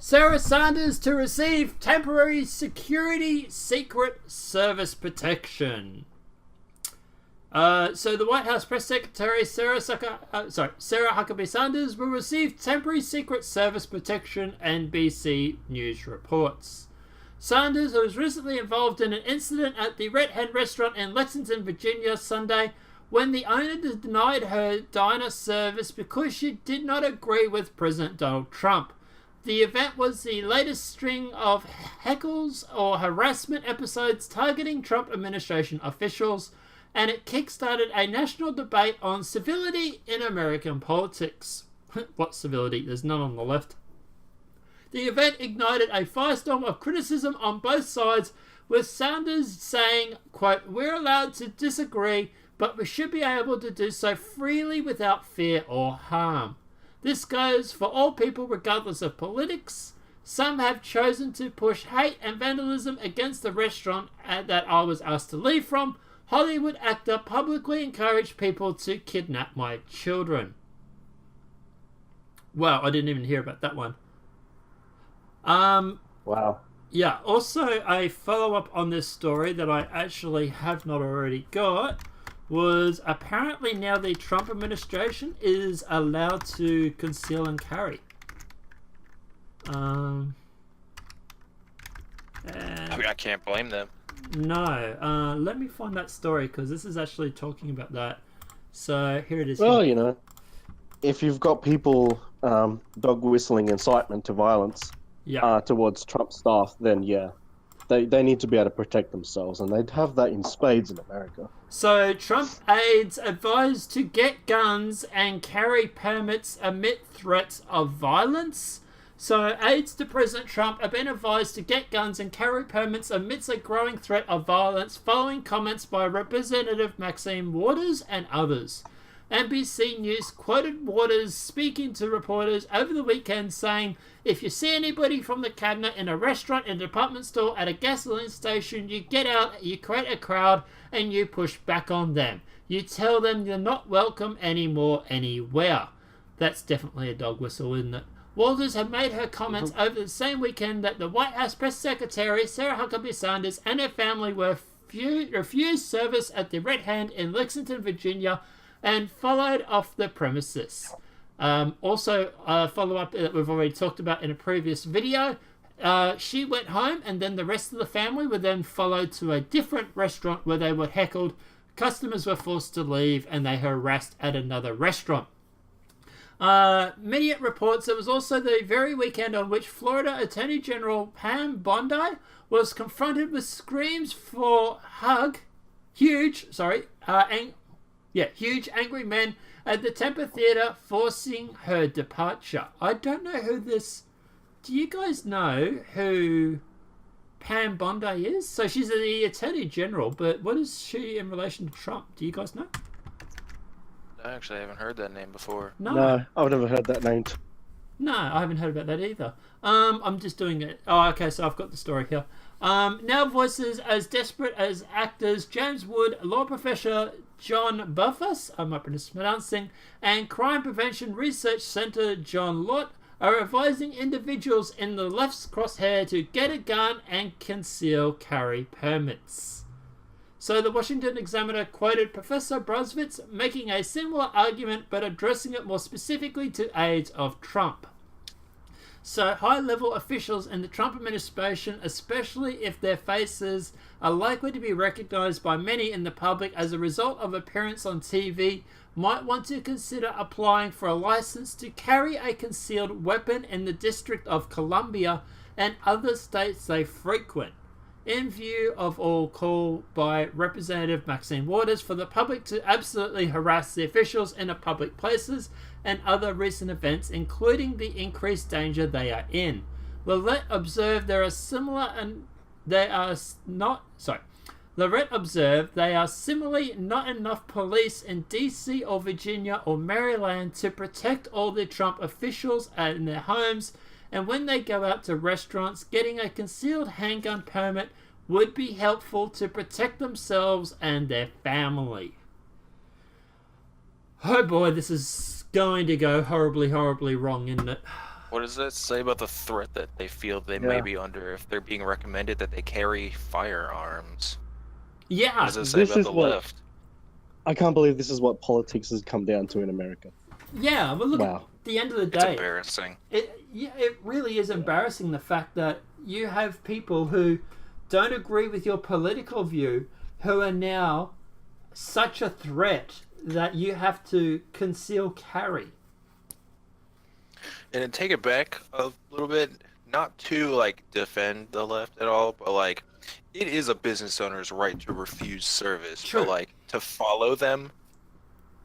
Sarah Sanders to receive temporary security Secret Service protection. So the White House Press Secretary Sarah Huckabee Sanders will receive temporary Secret Service protection, NBC News reports. Sanders, who was recently involved in an incident at the Red Hen restaurant in Lexington, Virginia, Sunday, when the owner denied her diner service because she did not agree with President Donald Trump. The event was the latest string of heckles or harassment episodes targeting Trump administration officials, and it kickstarted a national debate on civility in American politics. What civility? There's none on the left. The event ignited a firestorm of criticism on both sides, with Sanders saying, quote, "We're allowed to disagree, but we should be able to do so freely without fear or harm. This goes for all people regardless of politics. Some have chosen to push hate and vandalism against the restaurant that I was asked to leave from. Hollywood actor publicly encouraged people to kidnap my children." Wow, I didn't even hear about that one. Wow. Yeah, also a follow-up on this story that I actually have not already got was apparently now the Trump administration is allowed to conceal and carry. I mean, I can't blame them. No. Let me find that story because this is actually talking about that. So here it is. Well, you know, if you've got people dog whistling incitement to violence towards Trump staff, then yeah, they need to be able to protect themselves, and they'd have that in spades in America. So Trump aides advised to get guns and carry permits amid threats of violence. So aides to President Trump have been advised to get guns and carry permits amidst a growing threat of violence following comments by Representative Maxine Waters and others. NBC News quoted Waters speaking to reporters over the weekend saying, "If you see anybody from the cabinet in a restaurant, in a department store, at a gasoline station, you get out, you create a crowd, and you push back on them. You tell them you're not welcome anymore anywhere." That's definitely a dog whistle, isn't it? Walters had made her comments over the same weekend that the White House Press Secretary Sarah Huckabee Sanders and her family were refused service at the Red Hen in Lexington, Virginia, and followed off the premises. Also, a follow-up that we've already talked about in a previous video. She went home, and then the rest of the family were then followed to a different restaurant where they were heckled. Customers were forced to leave, and they harassed at another restaurant. Media reports it was also the very weekend on which Florida Attorney General Pam Bondi was confronted with screams for huge angry men at the Temple Theatre forcing her departure. I don't know who this... Do you guys know who Pam Bondi is? So she's the Attorney General, but what is she in relation to Trump? Do you guys know? I actually haven't heard that name before. No, I've never heard that name. No, I haven't heard about that either. I'm just doing it. Oh, okay, so I've got the story here. Now voices as desperate as actors James Wood, law professor John Buffus, I might be mispronouncing, and Crime Prevention Research Center John Lott are advising individuals in the left's crosshair to get a gun and conceal carry permits. So the Washington Examiner quoted Professor Brozovitz making a similar argument but addressing it more specifically to aides of Trump. So high-level officials in the Trump administration, especially if their faces are likely to be recognized by many in the public as a result of appearance on TV, might want to consider applying for a license to carry a concealed weapon in the District of Columbia and other states they frequent, in view of all call by Representative Maxine Waters for the public to absolutely harass the officials in public places and other recent events, including the increased danger they are in. Lorette observed they are similarly not enough police in DC or Virginia or Maryland to protect all the Trump officials in their homes, and when they go out to restaurants, getting a concealed handgun permit would be helpful to protect themselves and their family. Oh boy, this is going to go horribly, horribly wrong, isn't it? What does that say about the threat that they feel they may be under if they're being recommended that they carry firearms? Yeah. What does it say about the left? I can't believe this is what politics has come down to in America. Yeah, but look, Wow. at the end of the day, It's embarrassing. It really is embarrassing, the fact that you have people who don't agree with your political view who are now such a threat that you have to conceal carry. And to take it back a little bit, not to like defend the left at all, but like it is a business owner's right to refuse service. True. But like to follow them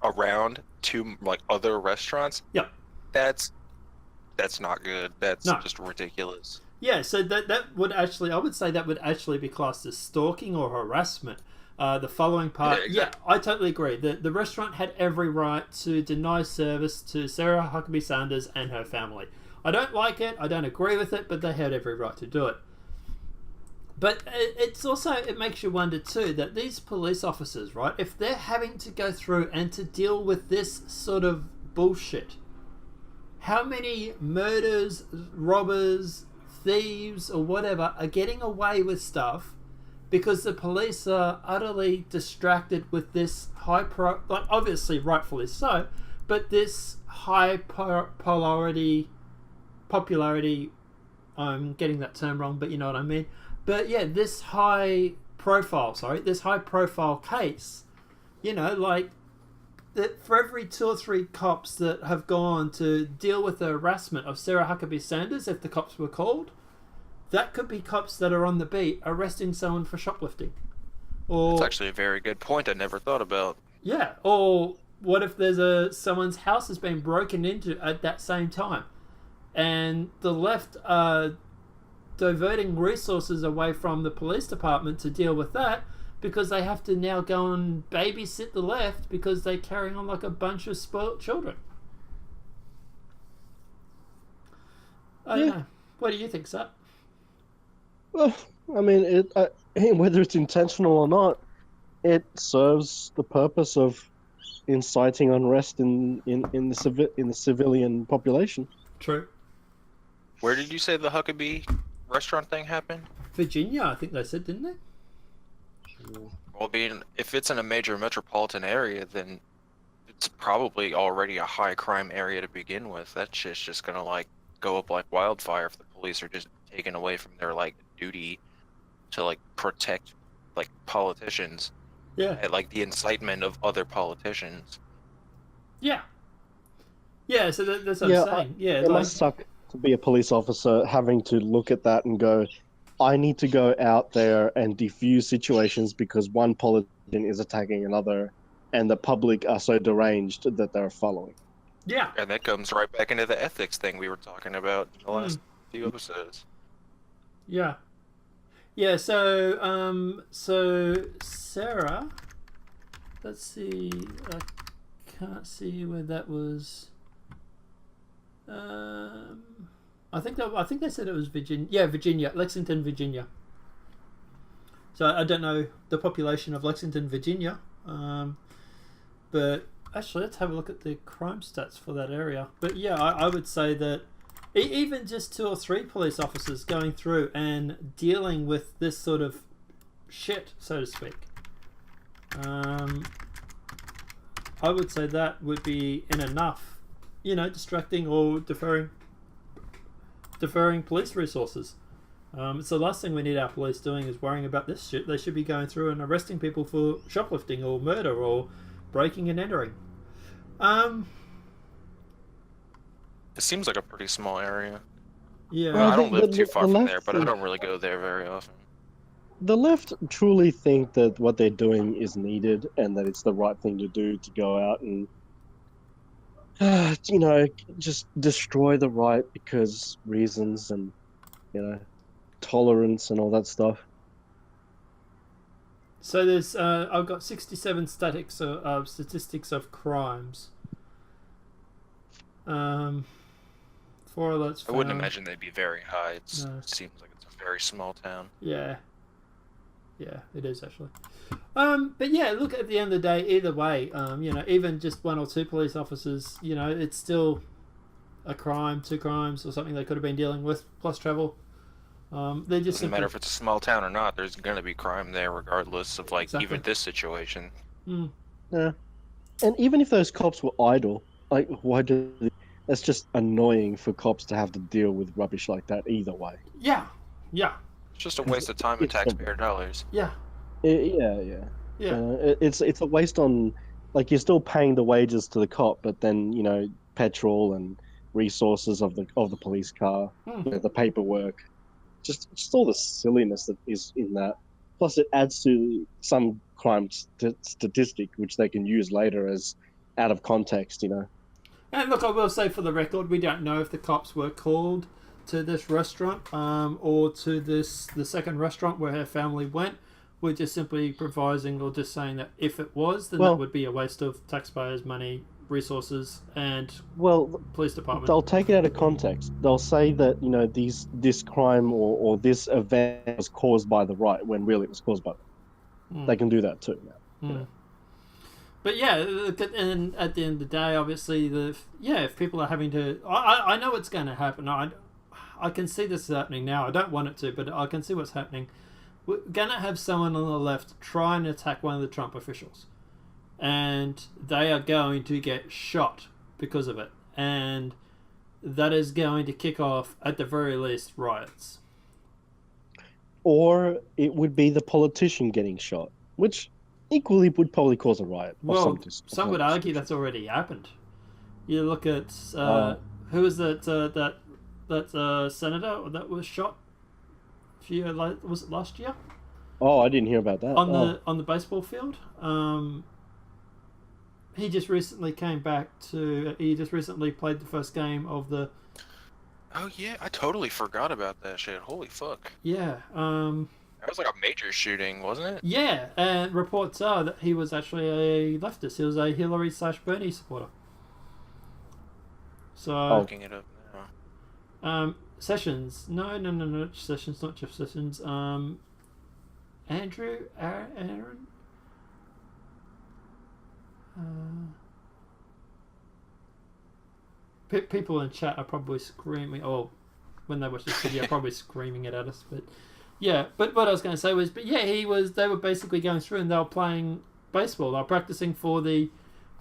around to like other restaurants, Yep. That's not good. That's just ridiculous. Yeah, so that would actually, I would say that would actually be classed as stalking or harassment. The following part, I totally agree. The restaurant had every right to deny service to Sarah Huckabee Sanders and her family. I don't like it, I don't agree with it, but they had every right to do it. But it's also, it makes you wonder too, that these police officers, right, if they're having to go through and to deal with this sort of bullshit, how many murders, robbers, thieves, or whatever are getting away with stuff because the police are utterly distracted with this obviously rightfully so, but this high popularity, I'm getting that term wrong, but you know what I mean. But yeah, this high profile case, you know, like, that for every 2 or 3 cops that have gone to deal with the harassment of Sarah Huckabee Sanders, if the cops were called, that could be cops that are on the beat arresting someone for shoplifting. Or that's actually a very good point I never thought about. Yeah, or what if there's someone's house has been broken into at that same time, and the left are diverting resources away from the police department to deal with that, because they have to now go and babysit the left because they're carrying on like a bunch of spoilt children. I don't know. What do you think, Sat? Well, I mean, whether it's intentional or not, it serves the purpose of inciting unrest in the civilian population. True. Where did you say the Huckabee restaurant thing happened? Virginia, I think they said, didn't they? Well, if it's in a major metropolitan area, then it's probably already a high crime area to begin with. That shit's just gonna like go up like wildfire if the police are just taken away from their like duty to like protect like politicians. Yeah. And like the incitement of other politicians. Yeah. Yeah, so that's what I'm saying. It must suck to be a police officer having to look at that and go, I need to go out there and defuse situations because one politician is attacking another and the public are so deranged that they're following. Yeah. And that comes right back into the ethics thing we were talking about in the last few episodes. Yeah. Yeah, so Sarah, let's see, I can't see where that was. I think they said it was Virginia. Yeah, Virginia, Lexington, Virginia. So I don't know the population of Lexington, Virginia, but actually, let's have a look at the crime stats for that area. But yeah, I would say that even just 2 or 3 police officers going through and dealing with this sort of shit, so to speak, I would say that would be enough, you know, distracting or deferring police resources. It's the last thing we need our police doing is worrying about this shit. They should be going through and arresting people for shoplifting or murder or breaking and entering. It seems like a pretty small area. Yeah, well, I don't live too far from there, but I don't really go there very often. The left truly think that what they're doing is needed and that it's the right thing to do to go out and you know, just destroy the right because reasons and, you know, tolerance and all that stuff. So there's, I've got 67 statistics of crimes. 4 alerts found. I wouldn't imagine they'd be very high. It seems like it's a very small town. Yeah. Yeah, it is actually. But yeah, look, at the end of the day, either way, you know, even just 1 or 2 police officers, you know, it's still a crime, 2 crimes, or something they could have been dealing with, plus travel. They just doesn't matter if it's a small town or not. There's gonna be crime there, regardless of like Exactly. even this situation. Yeah. And even if those cops were idle, like why do they... That's just annoying for cops to have to deal with rubbish like that either way. Yeah. It's just a waste of time and taxpayer dollars. Yeah. Yeah. It's a waste on, like, you're still paying the wages to the cop, but then petrol and resources of the police car, the paperwork, just all the silliness that is in that. Plus, it adds to some crime statistic which they can use later as out of context. And look, I will say for the record, we don't know if the cops were called to this restaurant or to the second restaurant where her family went. We're just simply improvising or just saying that if it was, then that would be a waste of taxpayers' money, resources, and police department. They'll take it out of context. They'll say that this crime or this event was caused by the right when really it was caused by them. They can do that too now. But yeah, and at the end of the day, obviously, if people are having to, I know what's going to happen. I can see this happening now. I don't want it to, but I can see what's happening. We're going to have someone on the left try and attack one of the Trump officials. And they are going to get shot because of it. And that is going to kick off, at the very least, riots. Or it would be the politician getting shot, which equally would probably cause a riot. Well, some would argue that's already happened. You look at who was that senator that was shot? Was it last year? Oh, I didn't hear about that. On the baseball field. He just recently came back to. He just recently played the first game of the. Oh yeah, I totally forgot about that shit. Holy fuck. Yeah. That was like a major shooting, wasn't it? Yeah, and reports are that he was actually a leftist. He was a Hillary/Bernie supporter. So. Looking it up now. Sessions. No. Sessions, not Jeff Sessions. Aaron. People in chat are probably screaming. Oh, when they watch this video, probably screaming it at us. But yeah. But what I was going to say was, they were basically going through and they were playing baseball. They were practicing for the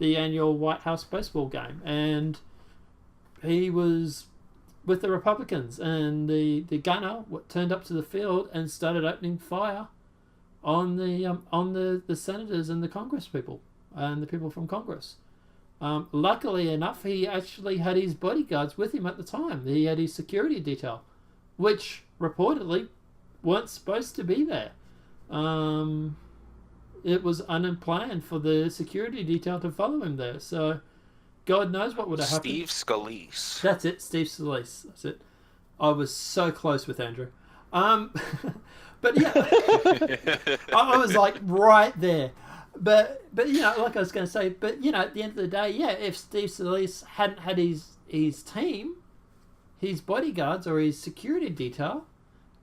annual White House baseball game, and he was with the Republicans, and the gunner turned up to the field and started opening fire on the senators and the Congress people and the people from Congress. Luckily enough, he actually had his bodyguards with him at the time. He had his security detail, which reportedly weren't supposed to be there. It was unplanned for the security detail to follow him there. So God knows what would have happened. Steve Scalise. That's it, Steve Scalise. That's it. I was so close with Andrew. But yeah, I was like right there. But like I was going to say, but at the end of the day, if Steve Scalise hadn't had his team, his bodyguards or his security detail,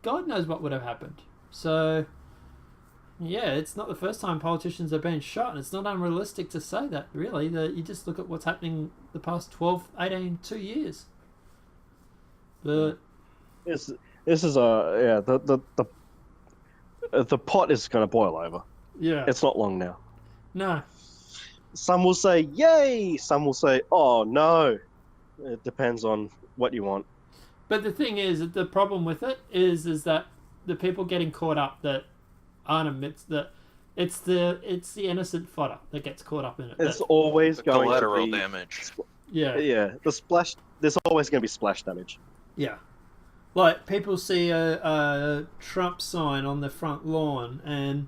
God knows what would have happened. So yeah, it's not the first time politicians have been shot, and it's not unrealistic to say that, really. You just look at what's happening the past 12, 18, 2 years. But this is the pot is going to boil over. Yeah. It's not long now. No. Some will say, yay! Some will say, oh, no. It depends on what you want. But the thing is, the problem with it is that the people getting caught up that aren't amidst it's the innocent fodder that gets caught up in it. It's always going collateral to be damage. Yeah. The splash. There's always going to be splash damage. Yeah. Like, people see a Trump sign on the front lawn and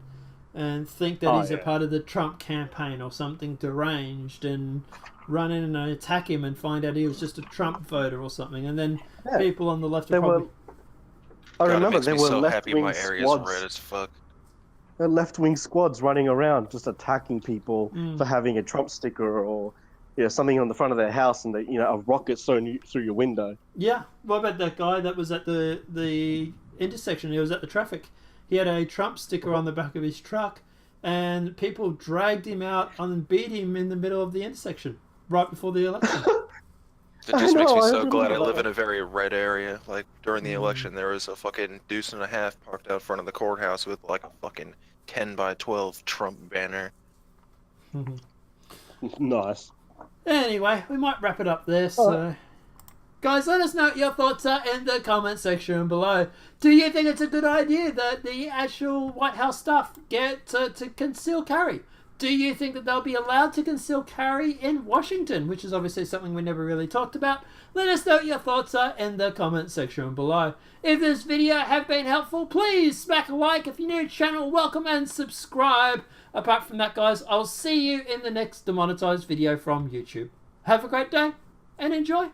think that he's a part of the Trump campaign or something deranged, and run in and attack him and find out he was just a Trump voter or something. And then people on the left are probably... I remember there were left-wing squads. Red as fuck. There were left-wing squads running around just attacking people for having a Trump sticker or something on the front of their house, and a rocket thrown through your window. Yeah. What about that guy that was at the intersection? He was at the traffic. He had a Trump sticker on the back of his truck, and people dragged him out and beat him in the middle of the intersection right before the election. It just makes me so remember glad I live that. in a very red area. Like, during the election, there was a fucking deuce and a half parked out front of the courthouse with, like, a fucking 10 by 12 Trump banner. Nice. Anyway, we might wrap it up there, so... Guys, let us know what your thoughts are in the comment section below. Do you think it's a good idea that the actual White House staff get to conceal carry? Do you think that they'll be allowed to conceal carry in Washington, which is obviously something we never really talked about? Let us know what your thoughts are in the comment section below. If this video have been helpful, please smack a like. If you're new to the channel, welcome and subscribe. Apart from that, guys, I'll see you in the next demonetized video from YouTube. Have a great day and enjoy.